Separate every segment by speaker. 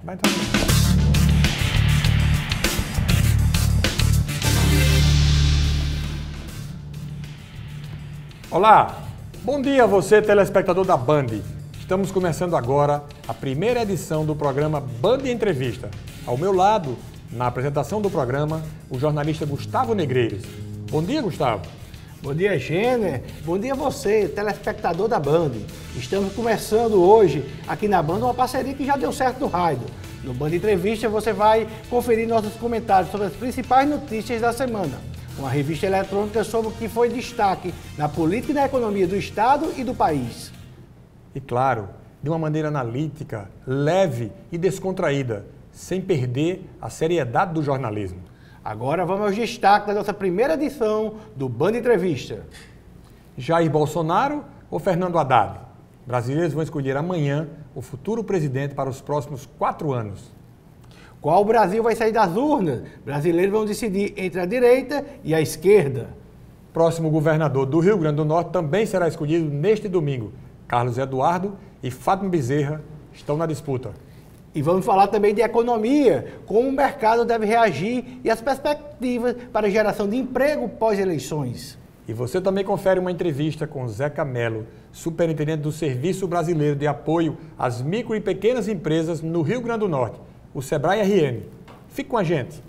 Speaker 1: Vai entrar. Olá, bom dia a você, telespectador da Band. Estamos começando agora a primeira edição do programa Band Entrevista. Ao meu lado, na apresentação do programa, o jornalista Gustavo Negreiros. Bom dia, Gustavo.
Speaker 2: Bom dia, Jenner. Bom dia a você, telespectador da Band. Estamos começando hoje, aqui na Band, uma parceria que já deu certo no rádio. No Band Entrevista, você vai conferir nossos comentários sobre as principais notícias da semana. Uma revista eletrônica sobre o que foi destaque na política e na economia do Estado e do país.
Speaker 1: E claro, de uma maneira analítica, leve e descontraída, sem perder a seriedade do jornalismo.
Speaker 2: Agora vamos aos destaques da nossa primeira edição do Band Entrevista.
Speaker 1: Jair Bolsonaro ou Fernando Haddad? Brasileiros vão escolher amanhã o futuro presidente para os próximos 4 anos.
Speaker 2: Qual Brasil vai sair das urnas? Brasileiros vão decidir entre a direita e a esquerda.
Speaker 1: Próximo governador do Rio Grande do Norte também será escolhido neste domingo. Carlos Eduardo e Fátima Bezerra estão na disputa.
Speaker 2: E vamos falar também de economia, como o mercado deve reagir e as perspectivas para a geração de emprego pós-eleições.
Speaker 1: E você também confere uma entrevista com Zeca Melo, superintendente do Serviço Brasileiro de Apoio às Micro e Pequenas Empresas no Rio Grande do Norte, o Sebrae RN. Fique com a gente.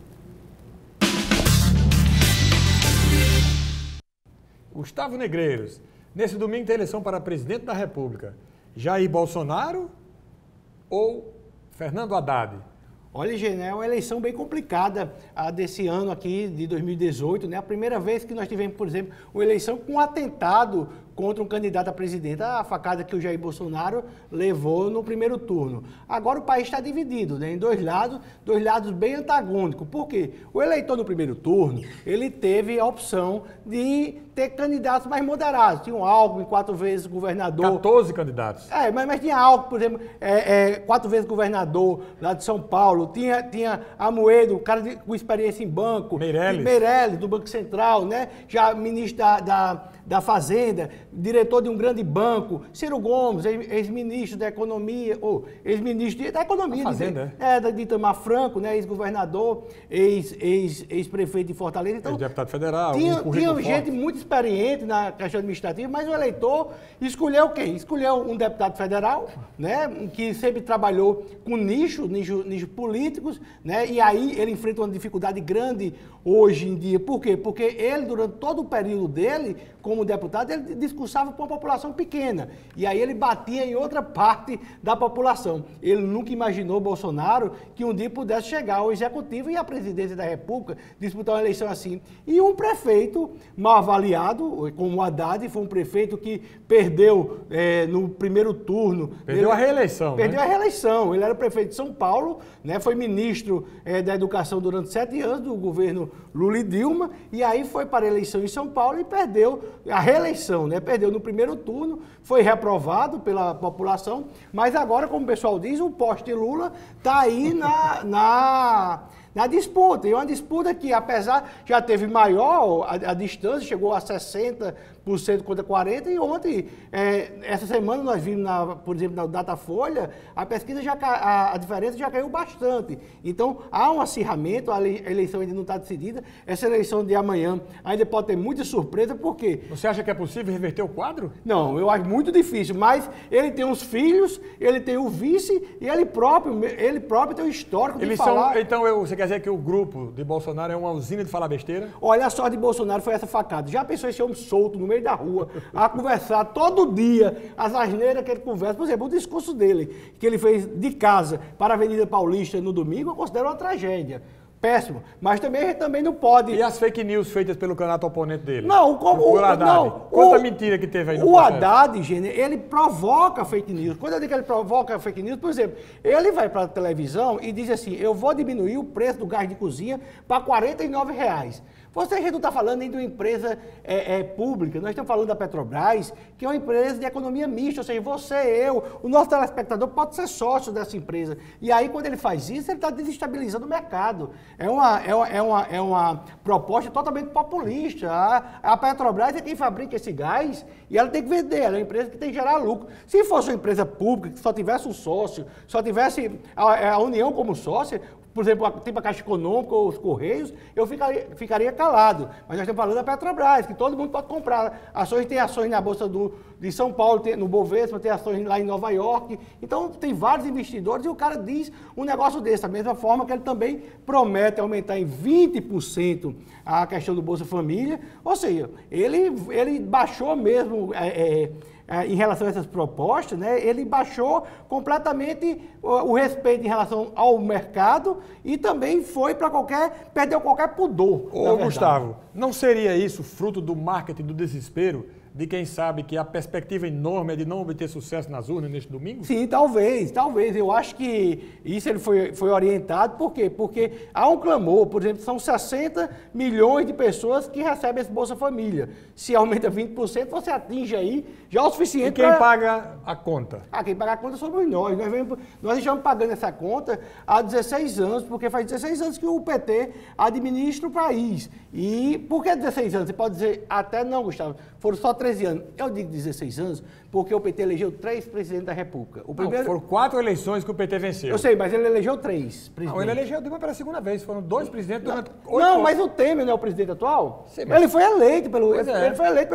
Speaker 1: Gustavo Negreiros, nesse domingo tem eleição para presidente da República. Jair Bolsonaro ou Fernando Haddad?
Speaker 2: Olha, Genel, é uma eleição bem complicada a desse ano aqui, de 2018, né? A primeira vez que nós tivemos, por exemplo, uma eleição com um atentado contra um candidato a presidente, a facada que o Jair Bolsonaro levou no primeiro turno. Agora o país está dividido, né, em dois lados bem antagônicos. Por quê? O eleitor no primeiro turno, ele teve a opção de ter candidatos mais moderados. Tinha um Alckmin, 4 vezes governador.
Speaker 1: 14 candidatos.
Speaker 2: Mas tinha Alckmin, por exemplo, 4 vezes governador lá de São Paulo. Tinha Amoedo, cara com experiência em banco. Meirelles, do Banco Central, né? Já ministro da Fazenda, diretor de um grande banco. Ciro Gomes, ex-ministro da Economia, ou ex-ministro da Economia.
Speaker 1: Fazenda,
Speaker 2: de Itamar Franco, né? Ex-governador, ex-prefeito de Fortaleza. Então,
Speaker 1: ex-deputado federal.
Speaker 2: Tinha gente muito experiente na questão administrativa, mas o eleitor escolheu quem? Escolheu um deputado federal, né? Que sempre trabalhou com nichos políticos, né? E aí ele enfrenta uma dificuldade grande hoje em dia. Por quê? Porque ele, durante todo o período dele, como deputado, ele discursava para uma população pequena. E aí ele batia em outra parte da população. Ele nunca imaginou, Bolsonaro, que um dia pudesse chegar ao executivo e à presidência da República, disputar uma eleição assim. E um prefeito mal avaliado, como o Haddad, foi um prefeito que perdeu no primeiro turno.
Speaker 1: Perdeu a reeleição.
Speaker 2: Perdeu a reeleição. Ele era prefeito de São Paulo, né? Foi ministro da Educação durante 7 anos do governo Lula e Dilma, e aí foi para a eleição em São Paulo e perdeu a reeleição, né? Perdeu no primeiro turno, foi reprovado pela população, mas agora, como o pessoal diz, o poste Lula está aí na disputa. E uma disputa que, apesar, já teve maior a distância, chegou a 60% contra 40%, e ontem, essa semana, nós vimos, por exemplo, na Datafolha, a pesquisa, a diferença já caiu bastante. Então, há um acirramento, a eleição ainda não está decidida, essa eleição de amanhã ainda pode ter muita surpresa, por quê?
Speaker 1: Você acha que é possível reverter o quadro?
Speaker 2: Não, eu acho muito difícil, mas ele tem os filhos, ele tem o vice, e ele próprio tem o histórico de falar...
Speaker 1: Então, você quer dizer que o grupo de Bolsonaro é uma usina de falar besteira?
Speaker 2: Olha, a sorte de Bolsonaro foi essa facada. Já pensou esse homem solto no meio da rua, a conversar todo dia, as asneiras que ele conversa. Por exemplo, o discurso dele, que ele fez de casa para a Avenida Paulista no domingo, eu considero uma tragédia. Péssimo. Mas também não pode...
Speaker 1: E as fake news feitas pelo candidato oponente dele?
Speaker 2: Não,
Speaker 1: Quanta mentira que teve aí no
Speaker 2: processo? O Haddad, gente, ele provoca fake news. Quando eu digo que ele provoca fake news, por exemplo, ele vai para a televisão e diz assim, eu vou diminuir o preço do gás de cozinha para R$ 49. A gente não está falando nem de uma empresa pública, nós estamos falando da Petrobras, que é uma empresa de economia mista, ou seja, você, eu, o nosso telespectador pode ser sócio dessa empresa. E aí, quando ele faz isso, ele está desestabilizando o mercado. É uma proposta totalmente populista. A Petrobras é quem fabrica esse gás e ela tem que vender, ela é uma empresa que tem que gerar lucro. Se fosse uma empresa pública, que só tivesse um sócio, só tivesse a União como sócia, por exemplo, tipo a Caixa Econômica ou os Correios, eu ficaria calado. Mas nós estamos falando da Petrobras, que todo mundo pode comprar ações, tem ações na Bolsa de São Paulo, no Bovespa, tem ações lá em Nova York. Então, tem vários investidores e o cara diz um negócio desse, da mesma forma que ele também promete aumentar em 20% a questão do Bolsa Família. Ou seja, ele baixou mesmo... em relação a essas propostas, né, ele baixou completamente o respeito em relação ao mercado e também perdeu qualquer pudor.
Speaker 1: Ô, Gustavo, não seria isso fruto do marketing do desespero de quem sabe que a perspectiva enorme é de não obter sucesso nas urnas neste domingo?
Speaker 2: Sim, talvez. Eu acho que isso ele foi orientado. Por quê? Porque há um clamor, por exemplo, são 60 milhões de pessoas que recebem esse Bolsa Família. Se aumenta 20%, você atinge aí já o suficiente
Speaker 1: para... E quem paga a conta?
Speaker 2: Quem paga a conta somos nós. Nós estamos pagando essa conta há 16 anos, porque faz 16 anos que o PT administra o país. E por que 16 anos? Você pode dizer, até não, Gustavo, foram só 13 anos. Eu digo 16 anos porque o PT elegeu 3 presidentes da República.
Speaker 1: Foram 4 eleições que o PT venceu.
Speaker 2: Eu sei, mas ele elegeu 3 presidentes.
Speaker 1: Não, ele elegeu Dilma pela segunda vez. Foram 2 presidentes durante 8
Speaker 2: anos. Não, mas o Temer não é o presidente atual?
Speaker 1: Sim, mas...
Speaker 2: Ele foi eleito pelo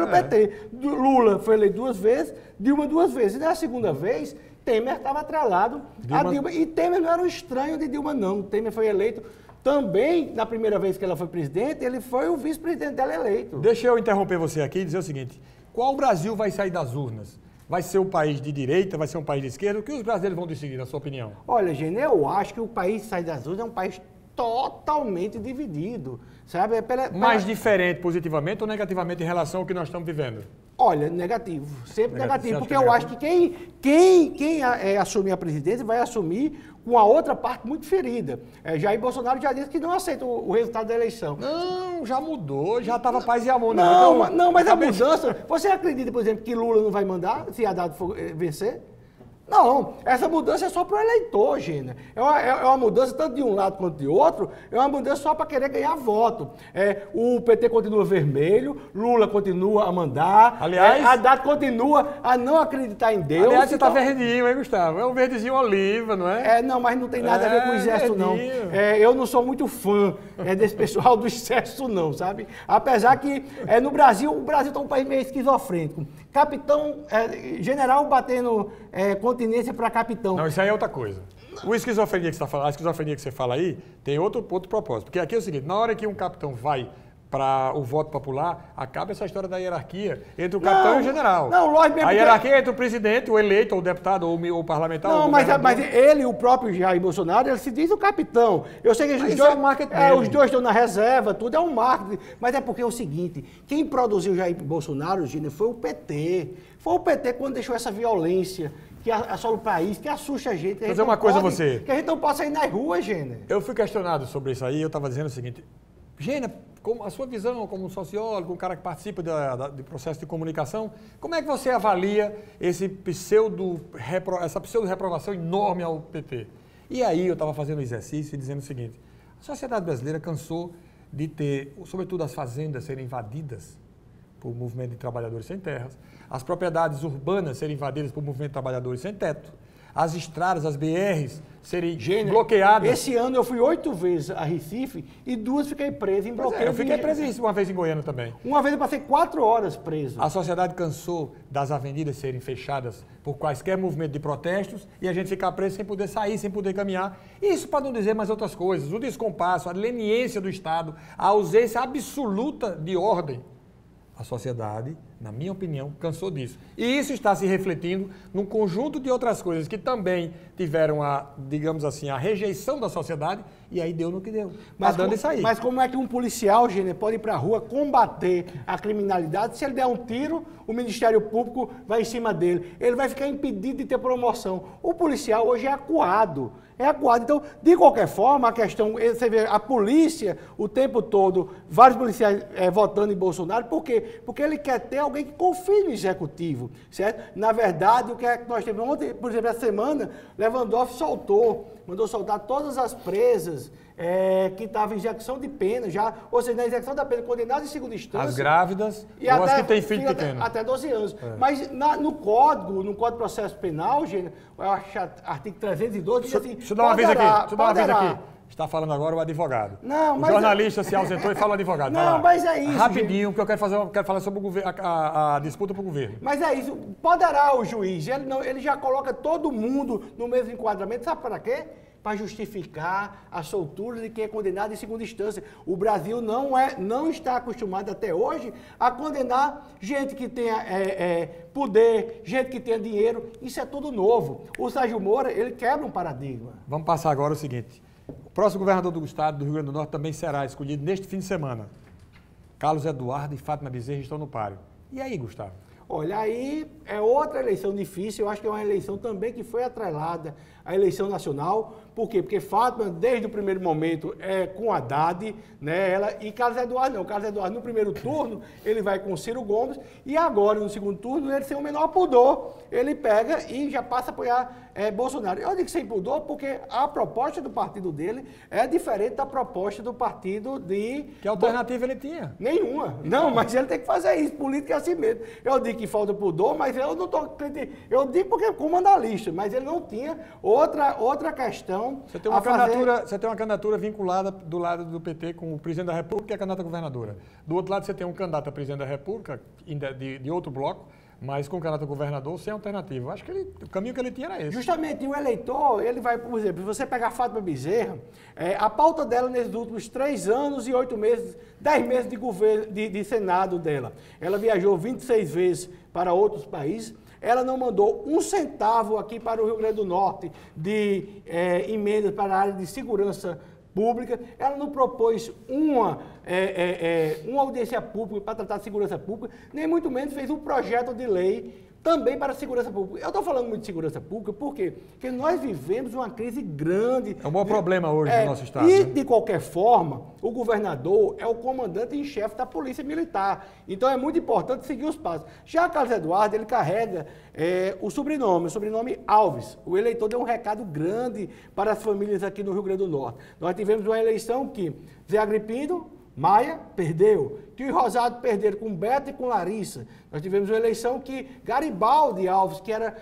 Speaker 2: PT. Lula foi eleito 2 vezes, Dilma 2 vezes. E na segunda vez, Temer estava atrelado a Dilma. E Temer não era um estranho de Dilma, não. Temer foi eleito... Também, na primeira vez que ela foi presidente, ele foi o vice-presidente dela eleito.
Speaker 1: Deixa eu interromper você aqui e dizer o seguinte. Qual Brasil vai sair das urnas? Vai ser um país de direita? Vai ser um país de esquerda? O que os brasileiros vão decidir, na sua opinião?
Speaker 2: Olha, Gênio, eu acho que o país que sai das urnas é um país totalmente dividido. Sabe?
Speaker 1: Mais diferente positivamente ou negativamente em relação ao que nós estamos vivendo?
Speaker 2: Olha, negativo. Sempre negativo. Porque eu acho que quem assumir a presidência vai assumir com a outra parte muito ferida. Jair Bolsonaro já disse que não aceita o resultado da eleição.
Speaker 1: Não, já mudou, já estava paz e amor.
Speaker 2: Não, mas a mudança... Você acredita, por exemplo, que Lula não vai mandar se Haddad for vencer? Não, essa mudança é só para o eleitor, Gênia. É uma mudança tanto de um lado quanto de outro, é uma mudança só para querer ganhar voto. O PT continua vermelho, Lula continua a mandar,
Speaker 1: aliás,
Speaker 2: Haddad continua a não acreditar em Deus.
Speaker 1: Aliás, você está verdinho, hein, Gustavo? É um verdezinho oliva, não é?
Speaker 2: Não, mas não tem nada a ver com o exército, não. Eu não sou muito fã desse pessoal do exército, não, sabe? Apesar que no Brasil, o Brasil está um país meio esquizofrênico. Capitão, general batendo continência para capitão.
Speaker 1: Não, isso aí é outra coisa. A esquizofrenia que você fala aí tem outro propósito. Porque aqui é o seguinte, na hora que um capitão vai para o voto popular, acaba essa história da hierarquia entre o capitão e o general.
Speaker 2: Não, lógico mesmo.
Speaker 1: A hierarquia é entre o presidente, o eleito, ou o deputado, ou o parlamentar.
Speaker 2: Não, mas ele, o próprio Jair Bolsonaro, ele se diz o capitão. Eu sei que os dois estão na reserva, tudo é um marketing. Mas é porque é o seguinte, quem produziu Jair Bolsonaro, Gina, foi o PT. Foi o PT quando deixou essa violência que assola o país, que assusta a gente.
Speaker 1: Vou dizer uma coisa a você.
Speaker 2: Que a gente não pode sair nas ruas, Gina.
Speaker 1: Eu fui questionado sobre isso aí, eu estava dizendo o seguinte, Gênia, a sua visão como um sociólogo, um cara que participa do processo de comunicação, como é que você avalia essa pseudo-reprovação enorme ao PT? E aí eu estava fazendo um exercício e dizendo o seguinte, a sociedade brasileira cansou de ter, sobretudo as fazendas serem invadidas por movimento de trabalhadores sem terras, as propriedades urbanas serem invadidas por movimento de trabalhadores sem teto, as estradas, as BRs serem bloqueadas.
Speaker 2: Esse ano eu fui 8 vezes a Recife e 2 fiquei preso em bloqueio.
Speaker 1: Eu fiquei preso uma vez em Goiânia também.
Speaker 2: Uma vez eu passei 4 horas preso.
Speaker 1: A sociedade cansou das avenidas serem fechadas por quaisquer movimento de protestos e a gente ficar preso sem poder sair, sem poder caminhar. Isso para não dizer mais outras coisas. O descompasso, a leniência do Estado, a ausência absoluta de ordem. A sociedade, na minha opinião, cansou disso. E isso está se refletindo num conjunto de outras coisas que também tiveram digamos assim, a rejeição da sociedade e aí deu no que deu.
Speaker 2: Mas como é que um policial, Gênero, pode ir para a rua combater a criminalidade? Se ele der um tiro, o Ministério Público vai em cima dele. Ele vai ficar impedido de ter promoção. O policial hoje é acuado. é acuado. Então, de qualquer forma, a questão, você vê a polícia o tempo todo, vários policiais votando em Bolsonaro, por quê? Porque ele quer ter alguém que confie no executivo, certo? Na verdade, o que é que nós temos ontem, por exemplo, essa semana, Lewandowski mandou soltar todas as presas que estavam em execução de pena já, ou seja, na execução da pena, condenadas em segunda instância.
Speaker 1: As grávidas
Speaker 2: e
Speaker 1: ou
Speaker 2: até,
Speaker 1: as que têm filho pequeno.
Speaker 2: Até 12 anos. Mas no Código de Processo Penal, gente, eu acho artigo 312, diz assim...
Speaker 1: Deixa eu dar uma vez aqui. Deixa eu dar uma vez aqui. Está falando agora o advogado.
Speaker 2: Não,
Speaker 1: o
Speaker 2: mas
Speaker 1: jornalista se ausentou e fala o advogado.
Speaker 2: Não, mas é isso.
Speaker 1: Rapidinho, porque eu quero falar sobre o governo, a disputa para o governo.
Speaker 2: Mas é isso. Poderá o juiz. Ele já coloca todo mundo no mesmo enquadramento. Sabe para quê? Para justificar a soltura de quem é condenado em segunda instância. O Brasil não está acostumado até hoje a condenar gente que tenha poder, gente que tenha dinheiro. Isso é tudo novo. O Sérgio Moro, ele quebra um paradigma.
Speaker 1: Vamos passar agora o seguinte. O próximo governador do estado do Rio Grande do Norte também será escolhido neste fim de semana. Carlos Eduardo e Fátima Bezerra estão no páreo. E aí, Gustavo?
Speaker 2: Olha, aí é outra eleição difícil, eu acho que é uma eleição também que foi atrelada à eleição nacional. Por quê? Porque Fátima, desde o primeiro momento, é com Haddad, né? E Carlos Eduardo não. Carlos Eduardo, no primeiro turno, ele vai com Ciro Gomes, e agora, no segundo turno, ele sem o menor pudor, ele pega e já passa a apoiar Bolsonaro. Eu digo sem pudor porque a proposta do partido dele é diferente da proposta do partido de...
Speaker 1: Que alternativa ele tinha?
Speaker 2: Nenhuma. Não, mas ele tem que fazer isso. Política é assim mesmo. Eu digo que falta pudor, mas eu não estou... Eu digo porque é comandalista, mas ele não tinha outra questão.
Speaker 1: Você tem uma candidatura vinculada do lado do PT com o presidente da República e a candidata governadora. Do outro lado, você tem um candidato a presidente da República, de outro bloco, mas com candidato a governador sem alternativa. Acho que o caminho que ele tinha era esse.
Speaker 2: Justamente, o eleitor, ele vai, por exemplo, se você pegar a Fátima Bezerra, a pauta dela nesses últimos 3 anos e 8 meses, 10 meses de governo, de Senado dela. Ela viajou 26 vezes para outros países. Ela não mandou um centavo aqui para o Rio Grande do Norte de emendas para a área de segurança pública. Ela não propôs uma audiência pública para tratar de segurança pública, nem muito menos fez um projeto de lei também para a segurança pública. Eu estou falando muito de segurança pública por quê? Porque nós vivemos uma crise grande.
Speaker 1: É um bom problema hoje no nosso estado.
Speaker 2: E, de qualquer forma, o governador é o comandante em chefe da Polícia Militar. Então, é muito importante seguir os passos. Já Carlos Eduardo, ele carrega o sobrenome Alves. O eleitor deu um recado grande para as famílias aqui no Rio Grande do Norte. Nós tivemos uma eleição que Zé Agripino, Maia perdeu, Tio Rosado perderam com Beto e com Larissa. Nós tivemos uma eleição que Garibaldi Alves, que era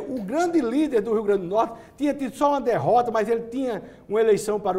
Speaker 2: o grande líder do Rio Grande do Norte, tinha tido só uma derrota, mas ele tinha uma eleição para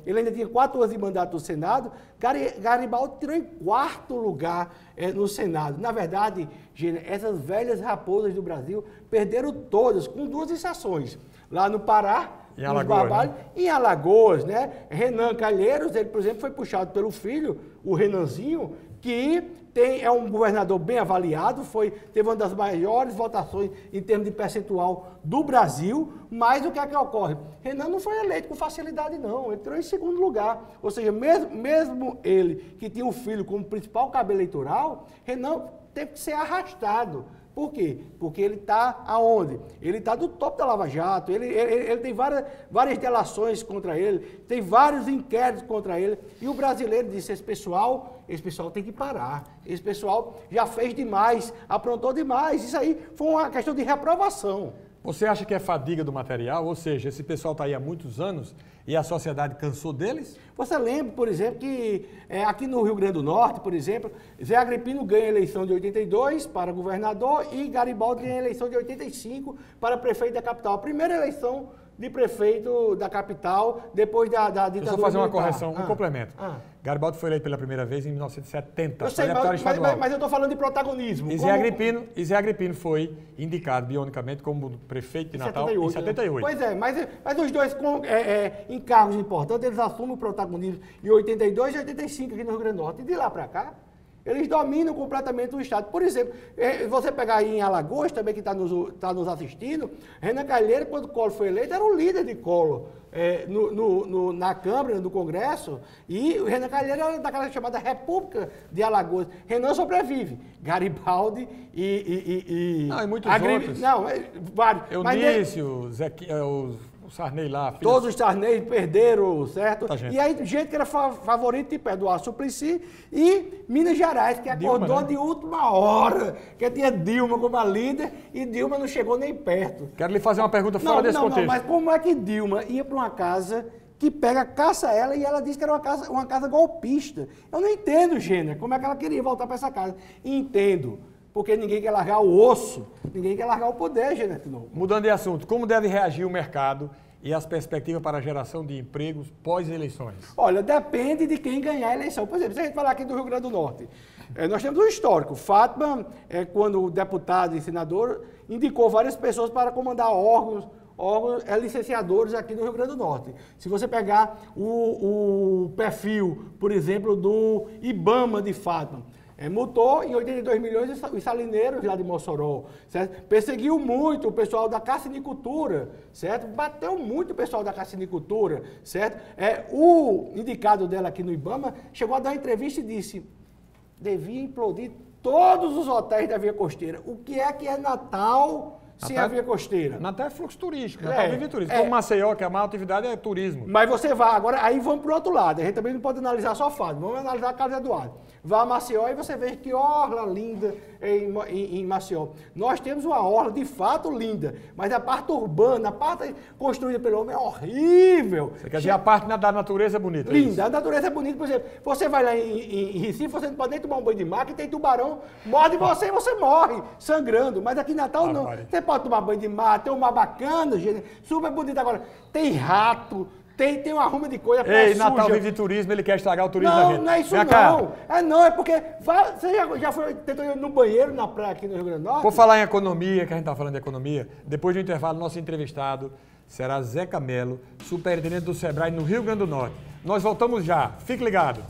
Speaker 2: ele ainda tinha 4 anos de mandato no Senado. Garibaldi tirou em 4º lugar no Senado. Na verdade, gente, essas velhas raposas do Brasil perderam todas, com 2 exceções. Lá no Pará,
Speaker 1: em Alagoas, né?
Speaker 2: Em Alagoas, né? Renan Calheiros, ele, por exemplo, foi puxado pelo filho, o Renanzinho, que é um governador bem avaliado, teve uma das maiores votações em termos de percentual do Brasil, mas o que é que ocorre? Renan não foi eleito com facilidade, não, ele entrou em 2º lugar. Ou seja, mesmo ele, que tinha um filho como principal cabo eleitoral, Renan teve que ser arrastado. Por quê? Porque ele está aonde? Ele está do topo da Lava Jato, ele tem várias delações contra ele, tem vários inquéritos contra ele, e o brasileiro disse, esse pessoal tem que parar, esse pessoal já fez demais, aprontou demais, isso aí foi uma questão de reprovação.
Speaker 1: Você acha que é fadiga do material? Ou seja, esse pessoal está aí há muitos anos e a sociedade cansou deles?
Speaker 2: Você lembra, por exemplo, que aqui no Rio Grande do Norte, por exemplo, Zé Agripino ganha a eleição de 82 para governador e Garibaldi ganha a eleição de 85 para prefeito da capital. A primeira eleição de prefeito da capital depois da ditadura militar.
Speaker 1: Deixa eu fazer uma correção, um complemento. Garibaldi foi eleito pela primeira vez em 1970.
Speaker 2: Eu sei, mas eu estou falando de protagonismo.
Speaker 1: E Zé Agripino foi indicado bionicamente como prefeito de Natal em 78.
Speaker 2: Pois é, mas os dois em cargos importantes, eles assumem o protagonismo em 82 e 85 aqui no Rio Grande do Norte. E de lá para cá, eles dominam completamente o Estado. Por exemplo, você pegar aí em Alagoas, também que está nos assistindo, Renan Calheiros, quando Collor foi eleito, era o líder de Collor na Câmara, no Congresso, e o Renan Calheiros era daquela chamada República de Alagoas. Renan sobrevive. Garibaldi e
Speaker 1: muitos outros.
Speaker 2: Não, vários.
Speaker 1: Eunício, Sarney lá.
Speaker 2: Todos os Sarney perderam, certo?
Speaker 1: Tá, gente.
Speaker 2: E aí, gente que era favorito, tipo Eduardo Suplicy e Minas Gerais, que acordou
Speaker 1: Dilma, né?
Speaker 2: de última hora, que tinha Dilma como a líder e Dilma não chegou nem perto.
Speaker 1: Quero lhe fazer uma pergunta fora desse contexto.
Speaker 2: Mas como é que Dilma ia para uma casa que pega, caça ela e ela disse que era uma casa golpista? Eu não entendo, Gênero, como é que ela queria voltar para essa casa. Entendo. Porque ninguém quer largar o osso, ninguém quer largar o poder, Gênero.
Speaker 1: Mudando de assunto, como deve reagir o mercado e as perspectivas para a geração de empregos pós-eleições?
Speaker 2: Olha, depende de quem ganhar a eleição. Por exemplo, se a gente falar aqui do Rio Grande do Norte, nós temos um histórico. Fátima, quando deputado e senador, indicou várias pessoas para comandar órgãos licenciadores aqui no Rio Grande do Norte. Se você pegar o perfil, por exemplo, do IBAMA de Fátima, multou em 82 milhões os salineiros lá de Mossoró, certo? Perseguiu muito o pessoal da cassinicultura, certo? Bateu muito o pessoal da cassinicultura, certo? O indicado dela aqui no IBAMA chegou a dar uma entrevista e disse: devia implodir todos os hotéis da Via Costeira. O que é Natal sem a Via Costeira?
Speaker 1: Natal é fluxo turístico, Natal vive turismo. Como Maceió, que a maior atividade é turismo.
Speaker 2: Mas você vai, agora, aí vamos para o outro lado. A gente também não pode analisar só Fátima, vamos analisar a Casa Eduardo. Vá a Maceió e você vê que orla linda em Maceió. Nós temos uma orla de fato linda, mas a parte urbana, a parte construída pelo homem é horrível.
Speaker 1: Você quer dizer, a parte da natureza é bonita?
Speaker 2: Linda, a natureza é bonita. Por exemplo, você vai lá em Recife, você não pode nem tomar um banho de mar, que tem tubarão, morde você e você morre, sangrando. Mas aqui em Natal não. Você pode tomar banho de mar, tem um mar bacana, gente, super bonito. Agora, tem rato, tem uma arruma de coisa.
Speaker 1: Ei, Natal vive turismo, ele quer estragar o turismo da gente.
Speaker 2: Não é isso não. É porque você já tentou ir no banheiro na praia aqui no Rio Grande do Norte?
Speaker 1: Por falar em economia, que a gente está falando de economia, depois do intervalo, nosso entrevistado será Zeca Melo, superintendente do Sebrae no Rio Grande do Norte. Nós voltamos já. Fique ligado.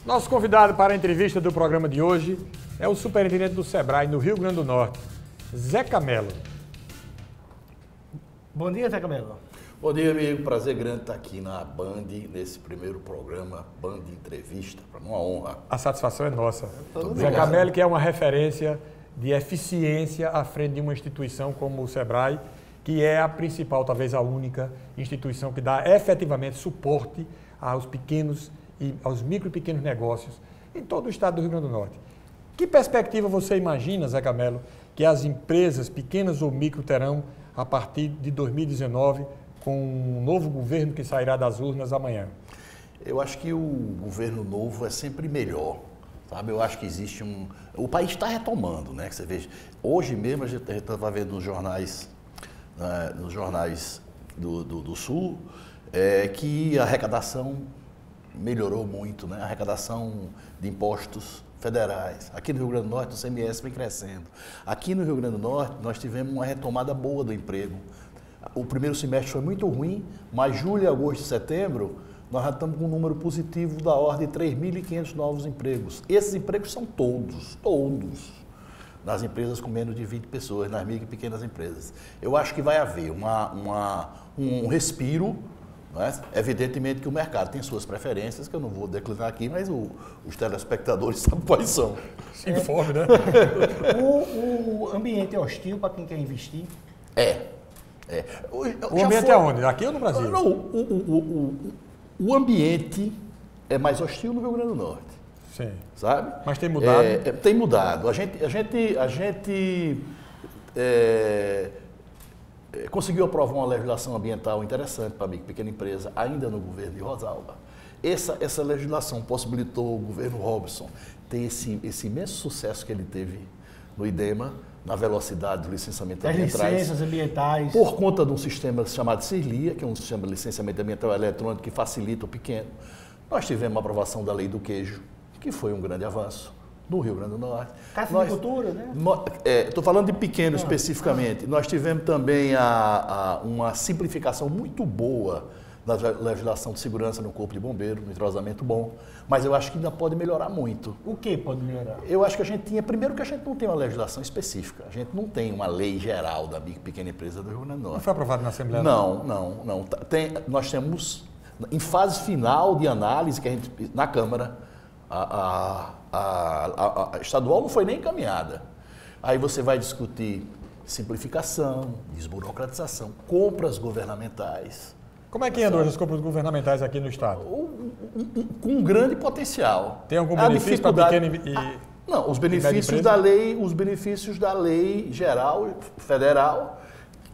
Speaker 1: Nosso convidado para a entrevista do programa de hoje é o superintendente do Sebrae no Rio Grande do Norte, Zeca Melo.
Speaker 2: Bom dia, Zeca Melo.
Speaker 3: Bom dia, amigo. Prazer grande estar aqui na Band, nesse primeiro programa Band Entrevista. Para uma honra.
Speaker 1: A satisfação é nossa. Zeca Melo, que é uma referência de eficiência à frente de uma instituição como o Sebrae, que é a principal, talvez a única instituição que dá efetivamente suporte aos pequenos e aos micro e pequenos negócios em todo o estado do Rio Grande do Norte. Que perspectiva você imagina, Zeca Melo, que as empresas pequenas ou micro terão a partir de 2019 com um novo governo que sairá das urnas amanhã?
Speaker 3: Eu acho que o governo novo é sempre melhor, sabe? Eu acho que existe o país está retomando, né? Que você veja, hoje mesmo a gente estava vendo nos jornais do Sul, que a arrecadação melhorou muito, né? A arrecadação de impostos federais. Aqui no Rio Grande do Norte, o CMS vem crescendo. Aqui no Rio Grande do Norte, nós tivemos uma retomada boa do emprego. O primeiro semestre foi muito ruim, mas julho, agosto e setembro, nós já estamos com um número positivo da ordem de 3.500 novos empregos. Esses empregos são todos, nas empresas com menos de 20 pessoas, nas micro e pequenas empresas. Eu acho que vai haver um respiro. Evidentemente que o mercado tem suas preferências, que eu não vou declinar aqui, mas os telespectadores sabem quais são.
Speaker 1: Se informe, né?
Speaker 2: O ambiente é hostil para quem quer investir?
Speaker 1: O ambiente é onde? Aqui ou no Brasil?
Speaker 3: Não, o ambiente é mais hostil no Rio Grande do Norte.
Speaker 1: Sim.
Speaker 3: Sabe?
Speaker 1: Mas tem mudado?
Speaker 3: Tem mudado. A gente conseguiu aprovar uma legislação ambiental interessante para a pequena empresa, ainda no governo de Rosalba. Essa legislação possibilitou o governo Robson ter esse imenso sucesso que ele teve no IDEMA, na velocidade do licenciamento ambiental.
Speaker 2: As licenças ambientais.
Speaker 3: Por conta de um sistema chamado CIRLIA, que é um sistema de licenciamento ambiental eletrônico que facilita o pequeno. Nós tivemos a aprovação da Lei do Queijo, que foi um grande avanço no Rio Grande do Norte.
Speaker 2: Cassinicultura, né?
Speaker 3: Estou falando de pequeno especificamente. Nós tivemos também uma simplificação muito boa da legislação de segurança no Corpo de Bombeiro, no entrosamento bom, mas eu acho que ainda pode melhorar muito.
Speaker 2: O que pode melhorar?
Speaker 3: Eu acho que a gente tinha, primeiro que a gente não tem uma legislação específica, a gente não tem uma lei geral da pequena empresa do Rio Grande do Norte.
Speaker 1: Não foi aprovado na Assembleia?
Speaker 3: Não. Nós temos, em fase final de análise, que a gente, na Câmara, a estadual não foi nem encaminhada. Aí você vai discutir simplificação, desburocratização, compras governamentais.
Speaker 1: Como é que andam as compras governamentais aqui no Estado?
Speaker 3: Com um grande potencial.
Speaker 1: Tem algum benefício para pequeno e...
Speaker 3: Não, os benefícios da lei geral, federal,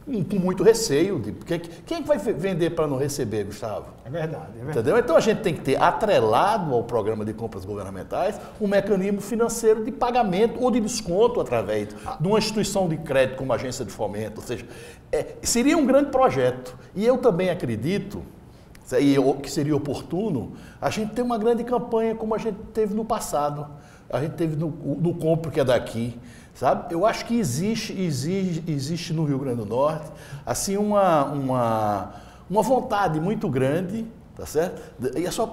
Speaker 3: com muito receio. Porque quem é que vai vender para não receber, Gustavo?
Speaker 2: É verdade.
Speaker 3: Entendeu? Então a gente tem que ter atrelado ao programa de compras governamentais um mecanismo financeiro de pagamento ou de desconto através de uma instituição de crédito como a agência de fomento. Ou seja, seria um grande projeto. E eu também acredito que seria oportuno a gente ter uma grande campanha como a gente teve no passado. A gente teve no Compro, que é daqui, sabe? Eu acho que existe no Rio Grande do Norte, assim, uma vontade muito grande, tá certo?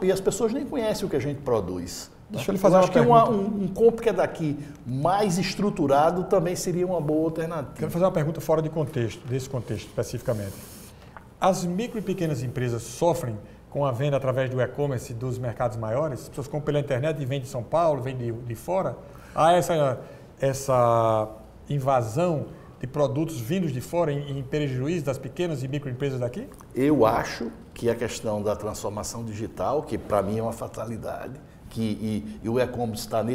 Speaker 3: E as pessoas nem conhecem o que a gente produz.
Speaker 1: Deixa eu lhe fazer uma pergunta.
Speaker 3: Eu acho que um Compro que é daqui mais estruturado também seria uma boa alternativa.
Speaker 1: Quero fazer uma pergunta fora de contexto, desse contexto especificamente. As micro e pequenas empresas sofrem com a venda através do e-commerce dos mercados maiores? As pessoas compram pela internet e vendem de São Paulo, vendem de fora? Há essa invasão de produtos vindos de fora em prejuízo das pequenas e microempresas daqui?
Speaker 3: Eu acho que a questão da transformação digital, que para mim é uma fatalidade, e o e-commerce está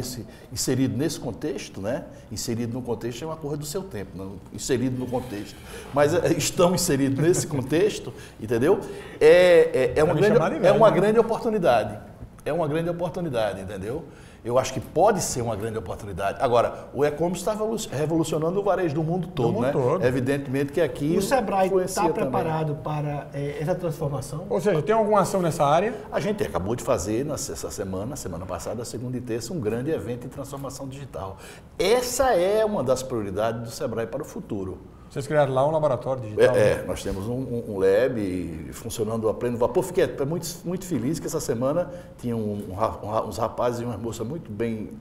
Speaker 3: inserido nesse contexto, né? Inserido no contexto é uma coisa do seu tempo, não? Inserido no contexto. Mas estão inseridos nesse contexto, entendeu? É uma grande oportunidade. É uma grande oportunidade, entendeu? Eu acho que pode ser uma grande oportunidade. Agora, o e-commerce está revolucionando o varejo do mundo todo, né? Evidentemente que aqui
Speaker 2: o Sebrae está preparado para essa transformação?
Speaker 1: Ou seja, tem alguma ação nessa área?
Speaker 3: A gente acabou de fazer, semana passada, segunda e terça, um grande evento em transformação digital. Essa é uma das prioridades do Sebrae para o futuro.
Speaker 1: Vocês criaram lá um laboratório digital?
Speaker 3: Nós temos um lab funcionando a pleno vapor. Fiquei muito feliz que essa semana tinha uns rapazes e uma moça muito bem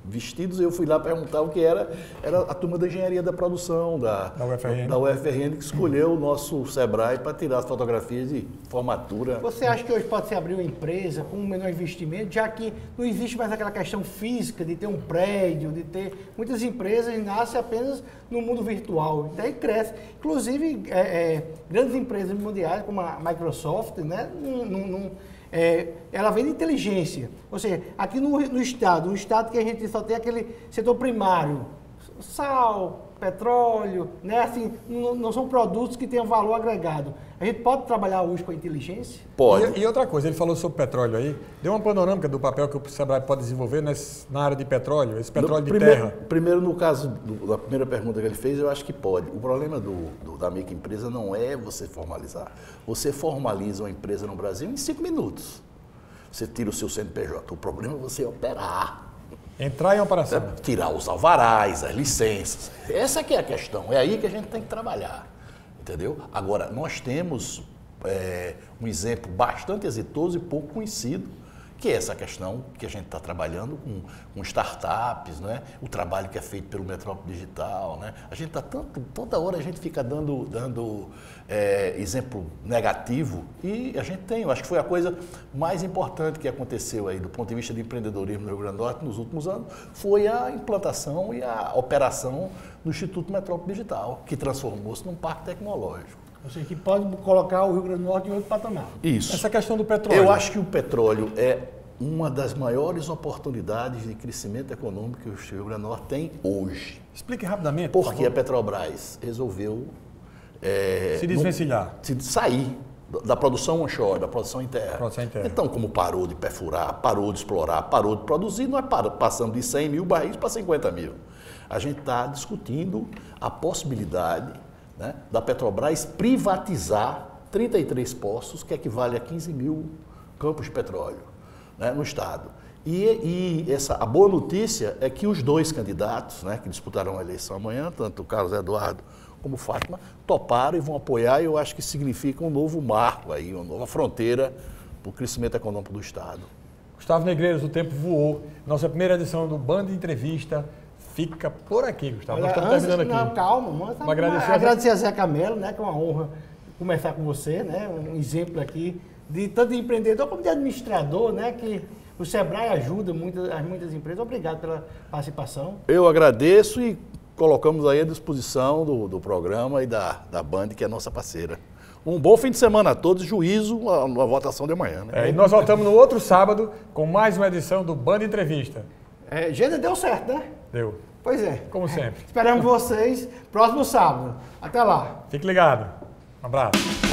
Speaker 3: vestidos. Eu fui lá perguntar o que era a turma da engenharia da produção da UFRN que escolheu o nosso Sebrae para tirar as fotografias de formatura.
Speaker 2: Você acha que hoje pode se abrir uma empresa com um menor investimento, já que não existe mais aquela questão física de ter um prédio, de ter... Muitas empresas nascem apenas no mundo virtual, daí cresce. Inclusive, grandes empresas mundiais como a Microsoft, né, ela vem de inteligência. Ou seja, aqui no estado, um estado que a gente só tem aquele setor primário, sal, petróleo, né? Assim, não são produtos que tenham valor agregado. A gente pode trabalhar hoje com a inteligência?
Speaker 3: Pode.
Speaker 1: E outra coisa, ele falou sobre petróleo aí, deu uma panorâmica do papel que o Sebrae pode desenvolver na área de petróleo, esse petróleo de terra.
Speaker 3: Primeiro, no caso da primeira pergunta que ele fez, eu acho que pode. O problema da microempresa não é você formalizar. Você formaliza uma empresa no Brasil em 5 minutos. Você tira o seu CNPJ. O problema é você operar.
Speaker 1: Entrar em operação.
Speaker 3: Tirar os alvarás, as licenças. Essa que é a questão. É aí que a gente tem que trabalhar. Entendeu? Agora, nós temos um exemplo bastante exitoso e pouco conhecido, que é essa questão que a gente está trabalhando com startups, né? O trabalho que é feito pelo Metrópole Digital. Né? A gente está toda hora a gente fica dando exemplo negativo e a gente tem, eu acho que foi a coisa mais importante que aconteceu aí do ponto de vista de empreendedorismo no Rio Grande do Norte nos últimos anos, foi a implantação e a operação do Instituto Metrópole Digital, que transformou-se num parque tecnológico.
Speaker 2: Ou seja, que pode colocar o Rio Grande do Norte em outro patamar.
Speaker 3: Isso.
Speaker 1: Essa questão do petróleo.
Speaker 3: Eu acho que o petróleo é uma das maiores oportunidades de crescimento econômico que o Rio Grande do Norte tem hoje.
Speaker 1: Explique rapidamente.
Speaker 3: Porque a Petrobras resolveu
Speaker 1: se desvencilhar.
Speaker 3: Sair da produção onshore, da produção interna. Então, como parou de perfurar, parou de explorar, parou de produzir, nós passamos de 100 mil barris para 50 mil. A gente está discutindo a possibilidade, né, da Petrobras privatizar 33 poços, que equivale a 15 mil campos de petróleo, né, no estado. A boa notícia é que os dois candidatos, né, que disputarão a eleição amanhã, tanto o Carlos Eduardo como Fátima, toparam e vão apoiar, e eu acho que significa um novo marco aí, uma nova fronteira para o crescimento econômico do estado.
Speaker 1: Gustavo Negreiros, o tempo voou. Nossa primeira edição do Band Entrevista fica por aqui, Gustavo.
Speaker 2: Olha,
Speaker 1: nós estamos terminando aqui.
Speaker 2: Não, calma. Agradecer a Zé Camelo, né, que é uma honra conversar com você, né, um exemplo aqui de tanto de empreendedor como de administrador, né, que o Sebrae ajuda muitas empresas. Obrigado pela participação.
Speaker 3: Eu agradeço e colocamos aí à disposição do programa e da Band, que é a nossa parceira. Um bom fim de semana a todos, juízo na votação de amanhã. Né?
Speaker 1: E nós voltamos no outro sábado com mais uma edição do Band Entrevista.
Speaker 2: Gente, deu certo, né?
Speaker 1: Deu.
Speaker 2: Pois é.
Speaker 1: Como sempre.
Speaker 2: Esperamos vocês próximo sábado. Até lá.
Speaker 1: Fique ligado. Um abraço.